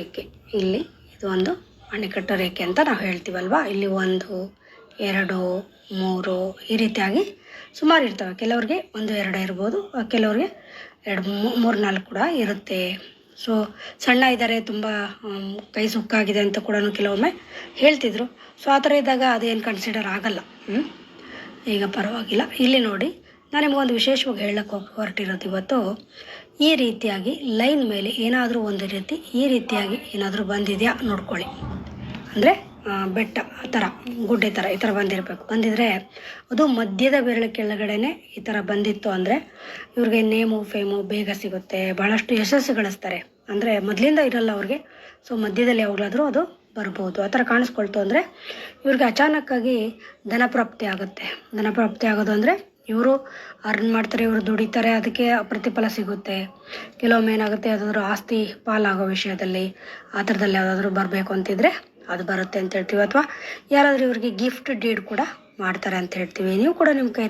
ರೇಖೆ. ಇಲ್ಲಿ ಇದು ಒಂದು ಅಣೆಕಟ್ಟು ರೇಖೆ ಅಂತ ನಾವು ಹೇಳ್ತೀವಲ್ವಾ. ಇಲ್ಲಿ 1 2 3 ಈ ರೀತಿಯಾಗಿ ಸುಮಾರು ಇರ್ತವೆ. ಕೆಲವ್ರಿಗೆ 1 2 ಇರ್ಬೋದು, ಕೆಲವ್ರಿಗೆ 2 3 4 ಕೂಡ ಇರುತ್ತೆ. ಸೊ ಸಣ್ಣ ಇದ್ದಾರೆ, ತುಂಬ ಕೈ ಸುಕ್ಕಾಗಿದೆ ಅಂತ ಕೂಡ ಕೆಲವೊಮ್ಮೆ ಹೇಳ್ತಿದ್ರು. ಸೊ ಆ ಥರ ಇದ್ದಾಗ ಅದೇನು ಕನ್ಸಿಡರ್ ಆಗಲ್ಲ. ಈಗ ಪರವಾಗಿಲ್ಲ. ಇಲ್ಲಿ ನೋಡಿ, ನಾನು ನಿಮಗೊಂದು ವಿಶೇಷವಾಗಿ ಹೇಳಕ್ಕೆ ಹೊರಟಿರೋದು ಇವತ್ತು. ಈ ರೀತಿಯಾಗಿ ಲೈನ್ ಮೇಲೆ ಏನಾದರೂ ಒಂದು ರೀತಿ ಈ ರೀತಿಯಾಗಿ ಏನಾದರೂ ಬಂದಿದೆಯಾ ನೋಡ್ಕೊಳ್ಳಿ. ಅಂದರೆ ಬೆಟ್ಟ ಆ ಥರ, ಗುಡ್ಡೆ ಥರ ಈ ಥರ ಬಂದಿದ್ರೆ ಅದು ಮಧ್ಯದ ಬೆರಳು ಕೆಳಗಡೆನೆ ಈ ಥರ ಬಂದಿತ್ತು ಅಂದರೆ ಇವ್ರಿಗೆ ನೇಮು ಫೇಮು ಬೇಗ ಸಿಗುತ್ತೆ, ಭಾಳಷ್ಟು ಯಶಸ್ಸು ಗಳಿಸ್ತಾರೆ. ಅಂದರೆ ಮೊದಲಿಂದ ಇರಲ್ಲ ಅವ್ರಿಗೆ, ಸೊ ಮಧ್ಯದಲ್ಲಿ ಯಾವಾಗಲಾದರೂ ಅದು ಬರ್ಬೋದು. ಆ ಥರ ಕಾಣಿಸ್ಕೊಳ್ತು ಅಂದರೆ ಇವ್ರಿಗೆ ಅಚಾನಕ್ಕಾಗಿ ಧನಪ್ರಾಪ್ತಿ ಆಗುತ್ತೆ. ಧನಪ್ರಾಪ್ತಿ ಆಗೋದು ಅಂದರೆ ಇವರು ಅರ್ನ್ ಮಾಡ್ತಾರೆ, ಇವರು ದುಡಿತಾರೆ, ಅದಕ್ಕೆ ಪ್ರತಿಫಲ ಸಿಗುತ್ತೆ. ಕೆಲವೊಮ್ಮೆ ಏನಾಗುತ್ತೆ, ಯಾವುದಾದ್ರೂ ಆಸ್ತಿ ಪಾಲಾಗೋ ವಿಷಯದಲ್ಲಿ ಆ ಥರದಲ್ಲಿ ಯಾವುದಾದ್ರೂ ಬರಬೇಕು ಅಂತಿದ್ರೆ ಅದು ಬರುತ್ತೆ ಅಂತ ಹೇಳ್ತೀವಿ. ಅಥವಾ ಯಾರಾದರೂ ಇವ್ರಿಗೆ ಗಿಫ್ಟ್ ಡೀಡ್ ಕೂಡ ಮಾಡ್ತಾರೆ ಅಂತ ಹೇಳ್ತೀವಿ. ನೀವು ಕೂಡ ನಿಮ್ಮ ಕೈ